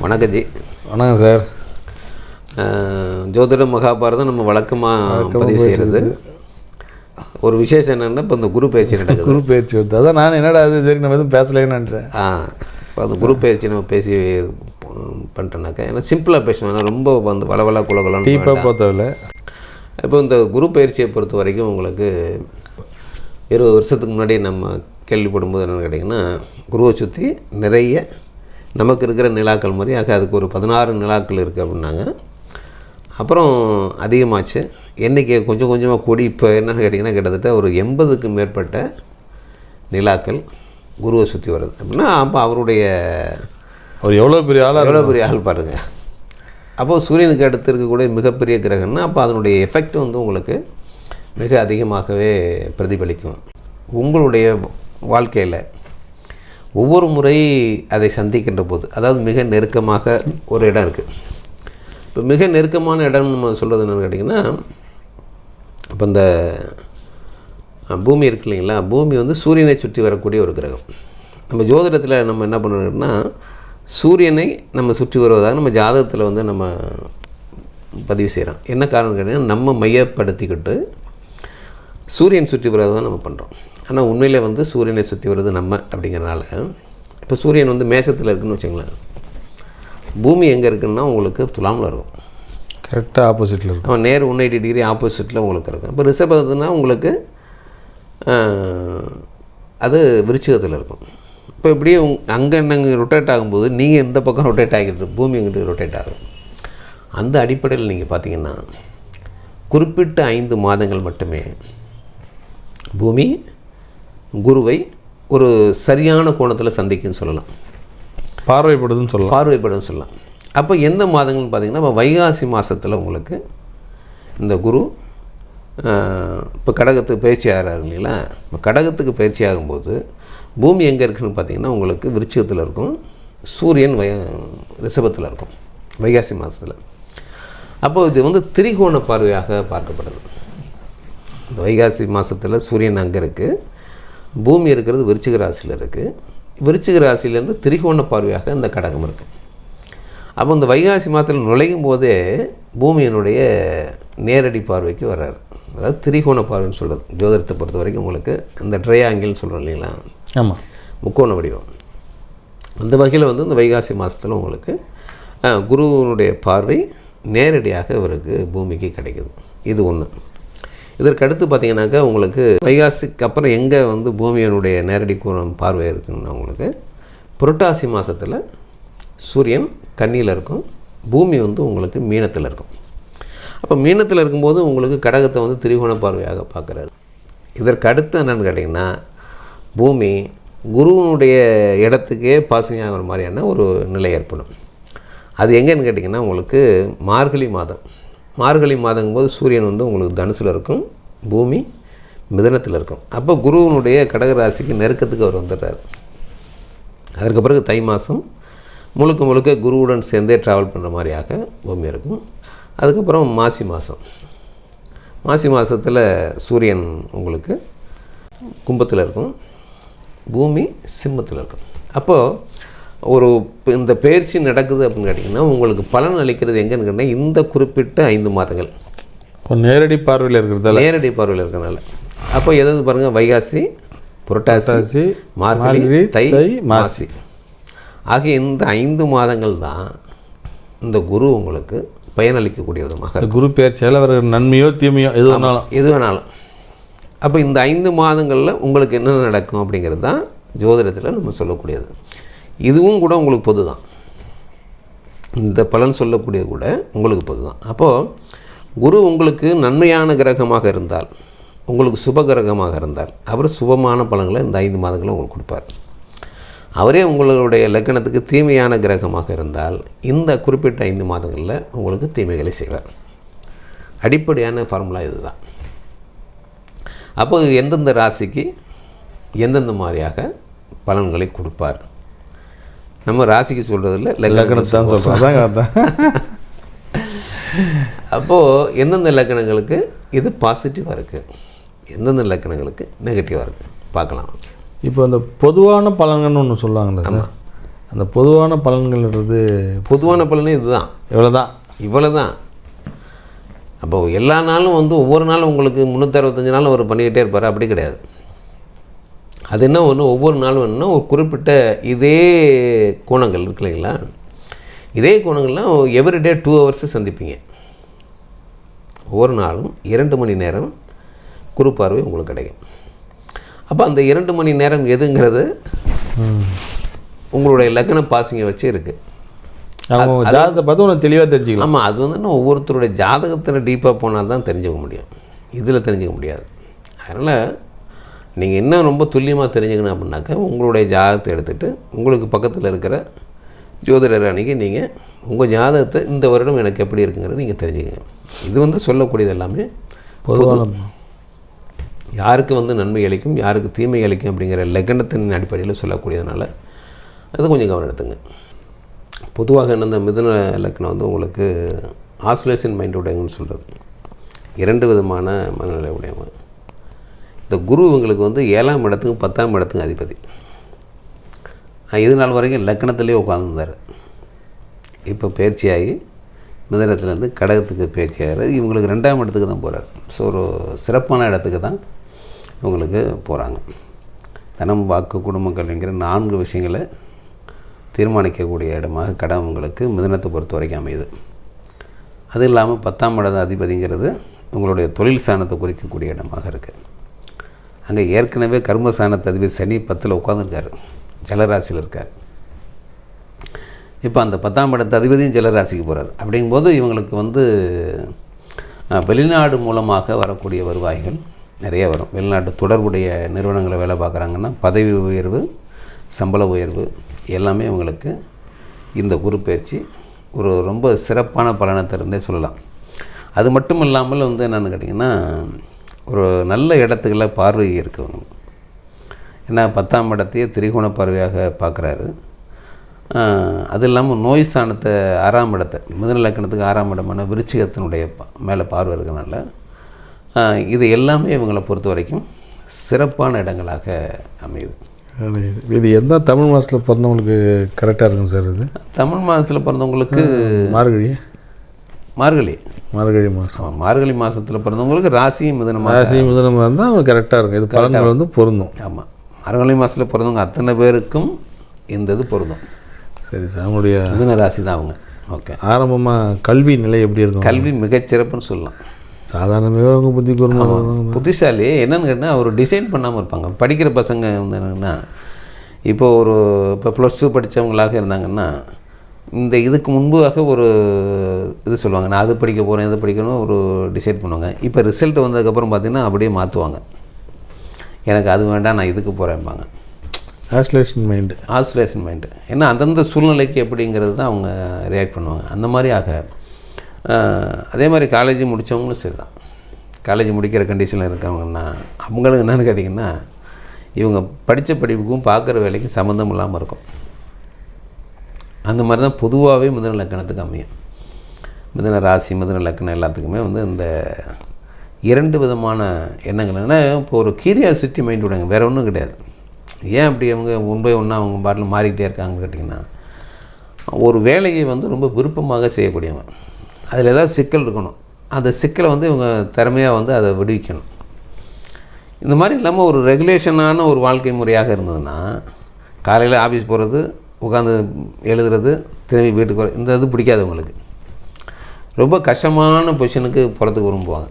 வணக்கம் ஜி. வணக்கம் சார். ஜோதிடம் மகாபாரதம் நம்ம வழக்கமாக பதிவு செய்கிறது. ஒரு விசேஷம் என்னென்னா இப்போ இந்த குரு பயிற்சி நடக்குது. குரு பயிற்சி வந்து அதான் நான் என்னடா அது சரி நம்ம எதுவும் பேசலைன்னு நினச்சேன். இப்போ அந்த குரு பயிற்சி நம்ம பேசி பண்ணிட்டோன்னாக்கா ஏன்னா சிம்பிளாக பேசுவேன். ஏன்னா ரொம்ப வந்து வளவலா குலகலாம் டீப்பாக பார்த்ததில்ல. இப்போ இந்த குரு பயிற்சியை பொறுத்த வரைக்கும் உங்களுக்கு 20 வருஷத்துக்கு முன்னாடி நம்ம கேள்விப்படும்போது என்னென்னு கேட்டிங்கன்னா, குருவை சுற்றி நிறைய நமக்கு இருக்கிற நிலாக்கள் மாதிரி அதுக்கு ஒரு 16 நிலாக்கள் இருக்குது அப்படின்னாங்க. அப்புறம் அதிகமாச்சு, எண்ணிக்கை கொஞ்சம் கொஞ்சமாக கூடி இப்போ என்னென்னு கேட்டிங்கன்னா கிட்டத்தட்ட ஒரு 80க்கு மேற்பட்ட நிலாக்கள் குருவை சுற்றி வருது அப்படின்னா அப்போ அவருடைய அவர் எவ்வளோ பெரிய ஆள் பாருங்கள். அப்போது சூரியனுக்கு அடுத்து இருக்கக்கூடிய மிகப்பெரிய கிரகம்னா அப்போ அதனுடைய எஃபெக்ட் வந்து உங்களுக்கு மிக அதிகமாகவே பிரதிபலிக்கும். உங்களுடைய வாழ்க்கையில் ஒவ்வொரு முறை அதை சந்திக்கின்ற போது, அதாவது மிக நெருக்கமாக ஒரு இடம் இருக்குது. இப்போ மிக நெருக்கமான இடம் நம்ம சொல்கிறது என்னென்னு கேட்டிங்கன்னா, இப்போ இந்த பூமி இருக்கு இல்லைங்களா, பூமி வந்து சூரியனை சுற்றி வரக்கூடிய ஒரு கிரகம். நம்ம ஜோதிடத்தில் நம்ம என்ன பண்ணணும்னா, சூரியனை நம்ம சுற்றி வருவதாக நம்ம ஜாதகத்தில் வந்து நம்ம பதிவு செய்கிறோம். என்ன காரணம் கேட்டிங்கன்னா, நம்ம மையப்படுத்திக்கிட்டு சூரியன் சுற்றி வருவதை தான் நம்ம பண்ணுறோம். ஆனால் உண்மையில் வந்து சூரியனை சுற்றி வருது நம்ம அப்படிங்கிறனால, இப்போ சூரியன் வந்து மேசத்தில் இருக்குதுன்னு வச்சுங்களேன், பூமி எங்கே இருக்குதுன்னா உங்களுக்கு துலாமில் இருக்கும். கரெக்டாக ஆப்போசிட்டில் இருக்கும். அவன் நேர் 180 டிகிரி ஆப்போசிட்டில் உங்களுக்கு இருக்கும். இப்போ ரிஷபத்துனா உங்களுக்கு அது விருச்சிகத்தில் இருக்கும். இப்போ இப்படியே அங்கே நாங்கள் ரொட்டேட் ஆகும்போது நீங்கள் இந்த பக்கம் ரொட்டேட் ஆகிட்டு பூமி எங்கிட்ட ரொட்டேட் ஆகும். அந்த அடிப்படையில் நீங்கள் பார்த்தீங்கன்னா குறிப்பிட்ட 5 மாதங்கள் மட்டுமே பூமி குருவை ஒரு சரியான கோணத்தில் சந்திக்குன்னு சொல்லலாம், பார்வைப்படுதுன்னு சொல்லலாம். அப்போ எந்த மாதங்கள்னு பார்த்திங்கன்னா, இப்போ வைகாசி மாதத்தில் உங்களுக்கு இந்த குரு இப்போ கடகத்துக்கு பயிற்சி ஆகிறாரு இல்லைங்களா. இப்போ கடகத்துக்கு பயிற்சி ஆகும்போது பூமி எங்கே இருக்குதுன்னு பார்த்திங்கன்னா உங்களுக்கு விருச்சிகத்தில் இருக்கும், சூரியன் ரிஷபத்தில் இருக்கும் வைகாசி மாதத்தில். அப்போது இது வந்து திரிகோண பார்வையாக பார்க்கப்படுது. வைகாசி மாதத்தில் சூரியன் அங்கே இருக்குது, பூமி இருக்கிறது விருச்சிக ராசியில் இருக்குது. விருச்சிக ராசியிலேருந்து திரிகோண பார்வையாக இந்த கடகம் இருக்குது. அப்போ இந்த வைகாசி மாதத்தில் நுழையும் போதே பூமியினுடைய நேரடி பார்வைக்கு வர்றாரு. அதாவது திரிகோண பார்வைன்னு சொல்கிறது ஜோதிடத்தை பொறுத்த வரைக்கும் உங்களுக்கு இந்த ட்ரையாங்கிள்னு சொல்கிறோம் இல்லைங்களா. ஆமாம், முக்கோண வடிவம். அந்த வகையில் வந்து இந்த வைகாசி மாதத்தில் உங்களுக்கு குருவனுடைய பார்வை நேரடியாக இவருக்கு பூமிக்கு கிடைக்குது. இது ஒன்று. இதற்கடுத்து பார்த்திங்கனாக்கா உங்களுக்கு வைகாசிக்கு அப்புறம் எங்கே வந்து பூமியினுடைய நேரடி கோணம் பார்வை இருக்குன்னா உங்களுக்கு புரட்டாசி மாதத்தில் சூரியன் கன்னியில் இருக்கும், பூமி வந்து உங்களுக்கு மீனத்தில் இருக்கும். அப்போ மீனத்தில் இருக்கும்போது உங்களுக்கு கடகத்தை வந்து திரிகோண பார்வையாக பார்க்குறாரு. இதற்கடுத்து என்னென்னு கேட்டிங்கன்னா, பூமி குருவனுடைய இடத்துக்கே பாசிங் ஆகிற மாதிரியான ஒரு நிலை ஏற்படும். அது எங்கேன்னு கேட்டிங்கன்னா உங்களுக்கு மார்கழி மாதங்கும்போது சூரியன் வந்து உங்களுக்கு தனுசில் இருக்கும், பூமி மிதனத்தில் இருக்கும். அப்போ குருவனுடைய கடகராசிக்கு நெருக்கத்துக்கு அவர் வந்துடுறார். அதற்கு பிறகு தை மாதம் முழுக்க குருவுடன் சேர்ந்தே ட்ராவல் பண்ணுற மாதிரியாக பூமி இருக்கும். அதுக்கப்புறம் மாசி மாதத்தில் சூரியன் உங்களுக்கு கும்பத்தில் இருக்கும், பூமி சிம்மத்தில் இருக்கும். அப்போது இந்த பயிற்சி நடக்குது அப்படின்னு கேட்டிங்கன்னா உங்களுக்கு பலன் அளிக்கிறது எங்கன்னு கேட்டால் இந்த குறிப்பிட்ட 5 மாதங்கள் இப்போ நேரடி பார்வையில் இருக்கிறதுனால அப்போ எதாவது பாருங்கள், வைகாசி, புரட்டாசி, மார்கழி, தை, மாசி ஆகிய இந்த 5 மாதங்கள் தான் இந்த குரு உங்களுக்கு பயனளிக்கக்கூடிய விதமாக குரு பயிற்சியால் அவர் நன்மையோ தீமையோ எது வேணாலும். அப்போ இந்த 5 மாதங்களில் உங்களுக்கு என்ன நடக்கும் அப்படிங்கிறது தான் ஜோதிடத்தில் நம்ம சொல்லக்கூடியது. இதுவும் கூட உங்களுக்கு பொது தான், இந்த பலன் சொல்லக்கூடியது கூட உங்களுக்கு பொது தான். அப்போது குரு உங்களுக்கு நன்மையான கிரகமாக இருந்தால், உங்களுக்கு சுப கிரகமாக இருந்தால் அவர் சுபமான பலன்களை இந்த 5 மாதங்களும் உங்களுக்கு கொடுப்பார். அவரே உங்களுடைய லக்னத்துக்கு தீமையான கிரகமாக இருந்தால் இந்த குறிப்பிட்ட 5 மாதங்களில் உங்களுக்கு தீமைகளை செய்வார். அடிப்படையான ஃபார்முலா இது தான். அப்போ எந்தெந்த ராசிக்கு எந்தெந்த மாதிரியாக பலன்களை கொடுப்பார், நம்ம ராசிக்கு சொல்கிறதில்ல லக்னத்தை தான் சொல்கிறோம். அப்போது எந்தெந்த லக்னங்களுக்கு இது பாசிட்டிவாக இருக்குது, எந்தெந்த லக்னங்களுக்கு நெகட்டிவாக இருக்குது பார்க்கலாம். இப்போ அந்த பொதுவான பலன்கள்னு ஒன்று சொல்லுவாங்கள்ல சார், அந்த பொதுவான பலன்கள்ன்றது பொதுவான பலனே இதுதான், இவ்வளோதான். இவ்வளோதான். அப்போ எல்லா நாளும் வந்து ஒவ்வொரு நாளும் உங்களுக்கு 365 நாளும் அவர் பண்ணிக்கிட்டே இருப்பார், அப்படி கிடையாது. அது என்ன ஒன்று, ஒவ்வொரு நாளும் என்னன்னா ஒரு குறிப்பிட்ட இதே கோணங்கள் இருக்கு இல்லைங்களா, இதே கோணங்கள்லாம் எவ்ரிடே 2 hours சந்திப்பீங்க. ஒவ்வொரு நாளும் 2 மணி நேரம் குரு பார்வை உங்களுக்கு கிடைக்கும். அப்போ அந்த 2 மணி நேரம் எதுங்கிறது உங்களுடைய லக்ன பாசிங்கை வச்சு இருக்குது. அவங்க ஜாதகத்தை பார்த்து உனக்கு தெளிவாக தெரிஞ்சுக்கலாம். ஆமாம், அது வந்து ஒவ்வொருத்தருடைய ஜாதகத்தில் டீப்பாக போனால் தான் தெரிஞ்சுக்க முடியும், இதில் தெரிஞ்சுக்க முடியாது. அதனால் நீங்கள் இன்னும் ரொம்ப துல்லியமாக தெரிஞ்சுக்கணும் அப்படின்னாக்கா உங்களுடைய ஜாதகத்தை எடுத்துகிட்டு உங்களுக்கு பக்கத்தில் இருக்கிற ஜோதிடர் அன்றைக்கி நீங்கள் உங்கள் ஜாதகத்தை இந்த வருடம் எனக்கு எப்படி இருக்குங்கிறது நீங்கள் தெரிஞ்சுக்கங்க. இது வந்து சொல்லக்கூடியது எல்லாமே பொதுவான யாருக்கு வந்து நன்மை அளிக்கும் யாருக்கு தீமை அளிக்கும் அப்படிங்கிற லக்னத்தின் அடிப்படையில் சொல்லக்கூடியதுனால அது கொஞ்சம் கவனம் எடுத்துங்க. பொதுவாக இந்த மிதுன லக்னம் வந்து உங்களுக்கு ஆசிலேஷன் மைண்ட் உடையவங்கன்னு சொல்கிறது, 2 விதமான மனநிலை உடையவங்க. இந்த குரு இவங்களுக்கு வந்து 7ஆம் இடத்துக்கும் 10ஆம் இடத்துக்கும் அதிபதி. இது நாள் வரைக்கும் லக்னத்திலே உட்காந்துருந்தார். இப்போ பயிற்சியாகி மிதனத்துலேருந்து கடகத்துக்கு பயிற்சியாகிறார். இவங்களுக்கு 2ஆம் இடத்துக்கு தான் போகிறார். ஸோ ஒரு சிறப்பான இடத்துக்கு தான் இவங்களுக்கு போகிறாங்க. தனம், வாக்கு, குடும்பம், கல்விங்கிற 4 விஷயங்களை தீர்மானிக்கக்கூடிய இடமாக கடகம் உங்களுக்கு மிதனத்தை பொறுத்த வரைக்கும் அமையுது. அது இல்லாமல் 10ஆம் இட அதிபதிங்கிறது உங்களுடைய தொழில் ஸ்தானத்தை குறிக்கக்கூடிய இடமாக இருக்குது. அங்கே ஏற்கனவே கர்மஸ்தானத்து அதிபதி சனி 10ல் உட்காந்துருக்காரு, ஜலராசியில் இருக்கார். இப்போ அந்த 10ஆம் இடத்து அதிபதியும் ஜலராசிக்கு போகிறார். அப்படிங்கும்போது இவங்களுக்கு வந்து வெளிநாடு மூலமாக வரக்கூடிய வருவாய்கள் நிறைய வரும். வெளிநாட்டு தொடர்புடைய நிறுவனங்களை வேலை பார்க்குறாங்கன்னா பதவி உயர்வு, சம்பள உயர்வு எல்லாமே இவங்களுக்கு இந்த குரு பயிற்சி ஒரு ரொம்ப சிறப்பான பலனை தருன்னே சொல்லலாம். அது மட்டும் இல்லாமல் வந்து என்னென்னு கேட்டிங்கன்னா ஒரு நல்ல இடத்துக்குள்ள பார்வை இருக்குங்க. ஏன்னா 10ஆம் இடத்தையே திரிகோண பார்வையாக பார்க்குறாரு. அது இல்லாமல் நோய் ஸ்தானத்தை 6ஆம் இடத்தை மிதுன லக்னத்துக்கு 6ஆம் இடமான விருச்சிகத்தினுடைய மேலே பார்வை இருக்கனால இது எல்லாமே இவங்களை பொறுத்த வரைக்கும் சிறப்பான இடங்களாக அமையுது. இது எந்த தமிழ் மாதத்தில் பிறந்தவங்களுக்கு கரெக்டாக இருக்கும் சார்? இது தமிழ் மாதத்தில் பிறந்தவங்களுக்கு மார்கழி மாதம். மார்கழி மாதத்தில் பிறந்தவங்களுக்கு ராசியும் மிதுனமாக இருந்தால் அவங்க கரெக்டாக இருக்கும். இது பலன்கள் வந்து பொருந்தும். ஆமாம், மார்கழி மாதத்தில் பிறந்தவங்க அத்தனை பேருக்கும் இந்த இது பொருந்தும். சரி சார், அவங்களுடைய மிதுன ராசி தான் அவங்க. ஓகே, ஆரம்பமாக கல்வி நிலை எப்படி இருக்கும்? கல்வி மிகச்சிறப்புன்னு சொல்லலாம். சாதாரணமாகவே அவங்க புத்திசாலி என்னென்னு கேட்டால் அவர் டிசைன் பண்ணாமல் இருப்பாங்க. படிக்கிற பசங்க வந்து என்னென்னா இப்போ +2 படித்தவங்களாக இருந்தாங்கன்னா இந்த இதுக்கு முன்பாக ஒரு இது சொல்லுவாங்க, நான் அது படிக்க போகிறேன் இது படிக்கணும் ஒரு டிசைட் பண்ணுவாங்க. இப்போ ரிசல்ட் வந்ததுக்கப்புறம் பார்த்திங்கன்னா அப்படியே மாற்றுவாங்க, எனக்கு அது வேண்டாம் நான் இதுக்கு போகிறேன்பாங்க. ஆசிலேஷன் மைண்டு ஏன்னா அந்தந்த சூழ்நிலைக்கு எப்படிங்கிறது தான் அவங்க ரியாக்ட் பண்ணுவாங்க. அந்த மாதிரி அதே மாதிரி காலேஜ் முடித்தவங்களும் சரி தான். காலேஜ் முடிக்கிற கண்டிஷனில் இருக்கவங்கன்னா அவங்களுக்கு என்னென்னு கேட்டிங்கன்னா இவங்க படித்த படிப்புக்கும் பார்க்குற வேலைக்கும் சம்மந்தம் இல்லாமல் இருக்கும். அந்த மாதிரி தான் பொதுவாகவே மிதுன லக்கணத்துக்கு அமையும். மிதுன ராசி, மிதுன லக்கணம் எல்லாத்துக்குமே வந்து இந்த 2 விதமான எண்ணங்கள். ஏன்னா இப்போ ஒரு கியூரியாசிட்டி மைண்ட் விடுங்க, வேறு ஒன்றும் கிடையாது. ஏன் அப்படி அவங்க 1 by 1 அவங்க பாட்டில் மாறிக்கிட்டே இருக்காங்கன்னு கேட்டிங்கன்னா ஒரு வேலையை வந்து ரொம்ப விருப்பமாக செய்யக்கூடியவங்க. அதில் ஏதாவது சிக்கல் இருக்கணும், அந்த சிக்கலை வந்து இவங்க திறமையாக வந்து அதை விடுவிக்கணும். இந்த மாதிரி இல்லாமல் ஒரு ரெகுலேஷனான ஒரு வாழ்க்கை முறையாக இருந்ததுன்னா காலையில் ஆஃபீஸ் போகிறது, உட்காந்து எழுதுறது, திரும்பி வீட்டுக்கு வர, இந்த இது பிடிக்காது உங்களுக்கு. ரொம்ப கஷ்டமான பொசிஷனுக்கு போகிறதுக்கு விரும்புவாங்க.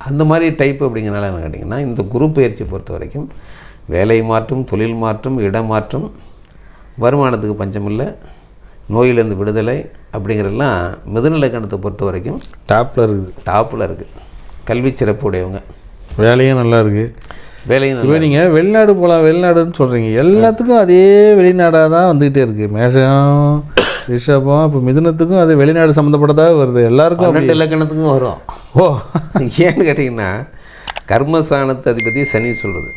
அந்த மாதிரி டைப் அப்படிங்கிறனால என்ன கேட்டிங்கன்னா இந்த குரு பயிற்சி பொறுத்த வரைக்கும் வேலை மாற்றம், தொழில் மாற்றம், இடமாற்றம், வருமானத்துக்கு பஞ்சமில்லை, நோயிலேருந்து விடுதலை அப்படிங்கிறதெல்லாம் மிதுன லக்னத்தை பொறுத்த வரைக்கும் டாப்பில் இருக்குது. கல்வி சிறப்பு உடையவங்க, வேலையும் நல்லா இருக்குது. இப்போ நீங்கள் வெளிநாடு போகலாம், வெளிநாடுன்னு சொல்கிறீங்க, எல்லாத்துக்கும் அதே வெளிநாடாக தான் வந்துக்கிட்டே இருக்குது. மேஷம், ரிஷபம், இப்போ மிதுனத்துக்கும் அது வெளிநாடு சம்மந்தப்பட்டதாக வருது. எல்லாருக்கும் 2 லக்னத்துக்கும் வரும். ஏன்னு கேட்டிங்கன்னா கர்மஸ்தானத்து அதிபதி சனி சொல்கிறது.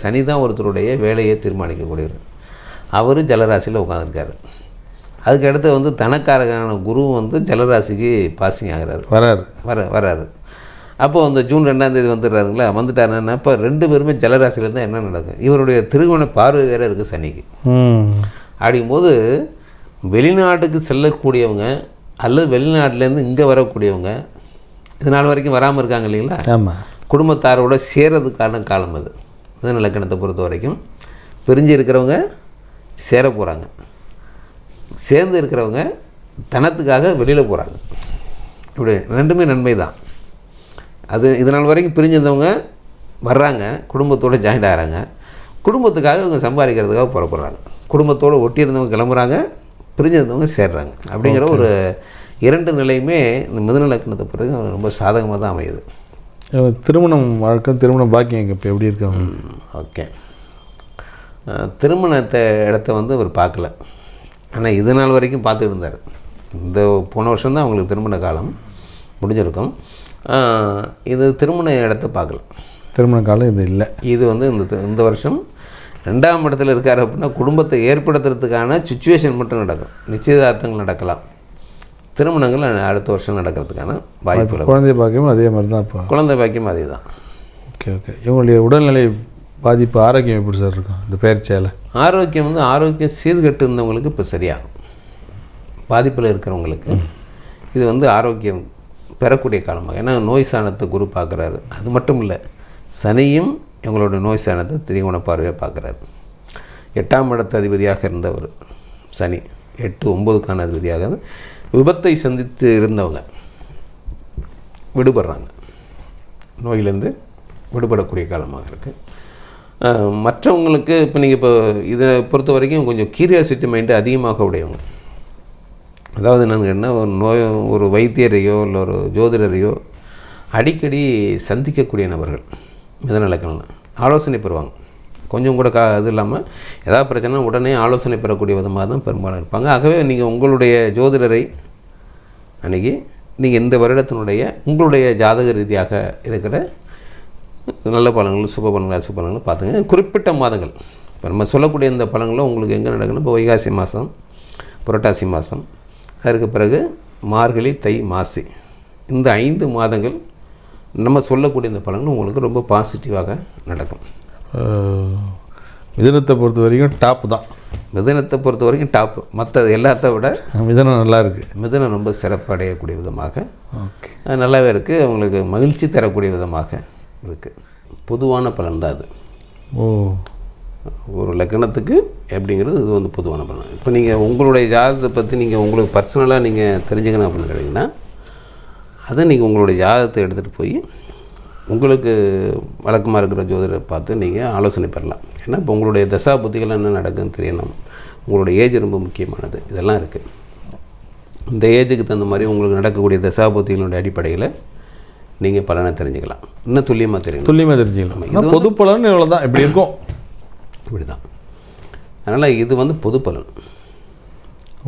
சனி தான் ஒருத்தருடைய வேலையை தீர்மானிக்கக்கூடியவர். அவர் ஜலராசியில் உட்காந்துருக்காரு. அதுக்கு அடுத்து வந்து தனக்காரகான குரு வந்து ஜலராசிக்கு பாசிங் ஆகிறாரு, வராரு. அப்போது அந்த ஜூன் 2ஆம் தேதி வந்துடுறாருங்களா, வந்துட்டாருன்னா இப்போ 2 பேருமே ஜலராசியில் இருந்தால் என்ன நடக்கும்? இவருடைய திரிகோண பார்வை வேறு இருக்குது சனிக்கு. அப்படிங்கும்போது வெளிநாட்டுக்கு செல்லக்கூடியவங்க அல்லது வெளிநாட்டிலேருந்து இங்கே வரக்கூடியவங்க இது நாள் வரைக்கும் வராமல் இருக்காங்க இல்லைங்களா? ஆமாம். குடும்பத்தாரோட சேர்றதுக்கான காலம் அது. மிதுன லக்கணத்தை பொறுத்த வரைக்கும் பிரிஞ்சு இருக்கிறவங்க சேர போகிறாங்க, சேர்ந்து இருக்கிறவங்க தனத்துக்காக வெளியில் போகிறாங்க. இப்படி ரெண்டுமே நன்மை தான். அது இது நாள் வரைக்கும் பிரிஞ்சிருந்தவங்க வர்றாங்க, குடும்பத்தோடு ஜாயிண்ட் ஆகிறாங்க, குடும்பத்துக்காக இவங்க சம்பாதிக்கிறதுக்காக புறப்படுறாங்க. குடும்பத்தோடு ஒட்டியிருந்தவங்க கிளம்புறாங்க, பிரிஞ்சிருந்தவங்க சேர்றாங்க. அப்படிங்கிற ஒரு 2 நிலையுமே இந்த மிதுன லக்னத்தை பொறுத்தவரைக்கும் ரொம்ப சாதகமாக தான் அமையுது. திருமணம் வாழ்க்கை, திருமண பாக்கியம் இப்போ எப்படி இருக்காங்க? ஓகே. திருமணத்தை இடத்த வந்து அவர் பார்க்கல, ஆனால் இது நாள் வரைக்கும் பார்த்துட்டு இருந்தார். இந்த போன வருஷம்தான் அவங்களுக்கு திருமண காலம் முடிஞ்சிருக்கும். இது திருமண இடத்த பார்க்கல, திருமண காலம் இது இல்லை. இது வந்து இந்த வருஷம் 2ஆம் இடத்துல இருக்கார் அப்படின்னா குடும்பத்தை ஏற்படுத்துறதுக்கான சுச்சுவேஷன் மட்டும் நடக்கும். நிச்சயதார்த்தங்கள் நடக்கலாம், திருமணங்கள் அடுத்த வருஷம் நடக்கிறதுக்கான வாய்ப்புகள். குழந்தை பாக்கியம் அதே மாதிரி தான். இப்போ குழந்தை பாக்கியம் அதே தான். Okay okay. இவங்களுடைய உடல்நிலை பாதிப்பு, ஆரோக்கியம் எப்படி சார் இருக்கும் இந்த பயிற்சியால்? ஆரோக்கியம் வந்து ஆரோக்கியம் சீர்கட்டு இருந்தவங்களுக்கு இப்போ சரியாகும். பாதிப்பில் இருக்கிறவங்களுக்கு இது வந்து ஆரோக்கியம் பெறக்கூடிய காலமாக. ஏன்னா நோய் சாணத்தை குரு பார்க்குறாரு. அது மட்டும் இல்லை, சனியும் எங்களோட நோய் சாணத்தை திரிகோண பார்வையாக பார்க்குறாரு. 8ஆம் இடத்து அதிபதியாக இருந்தவர் சனி, 8, 9க்கான அதிபதியாக விபத்தை சந்தித்து இருந்தவங்க விடுபடுறாங்க, நோயிலேருந்து விடுபடக்கூடிய காலமாக இருக்குது. மற்றவங்களுக்கு இப்போ நீங்கள் இப்போ இதை பொறுத்த வரைக்கும் கொஞ்சம் கியூரியாசிட்டி மைண்டு அதிகமாக உடையவங்க. அதாவது நாங்கள் என்ன ஒரு வைத்தியரையோ இல்லை ஒரு ஜோதிடரையோ அடிக்கடி சந்திக்கக்கூடிய நபர்கள் மிதுன லக்னம் ஆலோசனை பெறுவாங்க. கொஞ்சம் கூட இது இல்லாமல் ஏதாவது பிரச்சனை உடனே ஆலோசனை பெறக்கூடிய விதமாக தான் பெரும்பாலும் இருப்பாங்க. ஆகவே நீங்கள் உங்களுடைய ஜோதிடரை அன்றைக்கி நீங்கள் இந்த வருடத்தினுடைய உங்களுடைய ஜாதக ரீதியாக இருக்கிற நல்ல பலன்கள், சுப பலன்கள், அசுப பலன்கள் பார்த்துங்க. குறிப்பிட்ட மாதங்கள் இப்போ நம்ம சொல்லக்கூடிய இந்த பலன்களும் உங்களுக்கு எங்கே நடக்கணும்? இப்போ வைகாசி மாதம், புரட்டாசி மாதம், அதற்கு பிறகு மார்கழி, தை, மாசி, இந்த 5 மாதங்கள் நம்ம சொல்லக்கூடிய இந்த பலன்கள் உங்களுக்கு ரொம்ப பாசிட்டிவாக நடக்கும். மிதுனத்தை பொறுத்த வரைக்கும் டாப்பு தான். மிதுனத்தை பொறுத்த வரைக்கும் டாப்பு. மற்ற எல்லாத்த விட மிதுனம் நல்லா இருக்குது. மிதுனம் ரொம்ப சிறப்படையக்கூடிய விதமாக ஓகே நல்லாவே இருக்குது. அவங்களுக்கு மகிழ்ச்சி தரக்கூடிய விதமாக இருக்குது. பொதுவான பலன் தான் அது. ஒரு லக்னத்துக்கு எப்படிங்கிறது இது வந்து பொதுவான பலன். இப்போ நீங்கள் உங்களுடைய ஜாதகத்தை பற்றி நீங்கள் உங்களுக்கு பர்சனலாக நீங்கள் தெரிஞ்சுக்கணும் அப்படின்னு கேட்டிங்கன்னா அதை நீங்கள் உங்களுடைய ஜாதகத்தை எடுத்துகிட்டு போய் உங்களுக்கு வழக்கமாக இருக்கிற ஜோதிடரை பார்த்து நீங்கள் ஆலோசனை பெறலாம். ஏன்னா இப்போ உங்களுடைய தசா புத்திகள் என்ன நடக்குதுன்னு தெரியணும். உங்களுடைய ஏஜ் ரொம்ப முக்கியமானது. இதெல்லாம் இருக்குது. இந்த ஏஜுக்கு தகுந்த மாதிரி உங்களுக்கு நடக்கக்கூடிய தசா புத்திகளுடைய அடிப்படையில் நீங்கள் பலனை தெரிஞ்சுக்கலாம். இன்னும் துல்லியமாக தெரிஞ்சுக்கலாம். இது பொது பலன் இவ்வளோ தான், இப்படி இருக்கும், இப்படி தான். அதனால் இது வந்து பொது பலன்.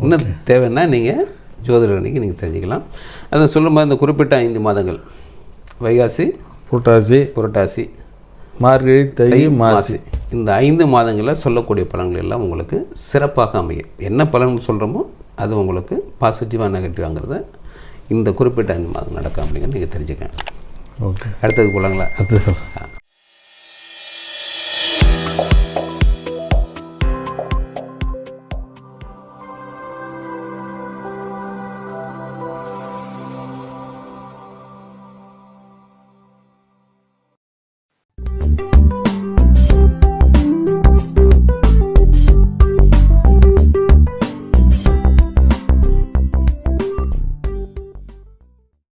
இன்னும் தேவைன்னா நீங்கள் ஜோதிடர் அன்றைக்கி நீங்கள் தெரிஞ்சுக்கலாம். அதை சொல்லும்போது இந்த குறிப்பிட்ட 5 மாதங்கள் வைகாசி, புரட்டாசி, மார்கழி, தை, மாசி, இந்த 5 மாதங்களில் சொல்லக்கூடிய பலன்கள் எல்லாம் உங்களுக்கு சிறப்பாக அமையும். என்ன பலன் சொல்கிறோமோ அது உங்களுக்கு பாசிட்டிவாக நெகட்டிவாங்கிறத இந்த குறிப்பிட்ட 5 மாதம் நடக்கும் அப்படிங்கிறது நீங்கள் தெரிஞ்சுக்கங்க. ஓகே, அடுத்தது போலாங்களா? அடுத்தது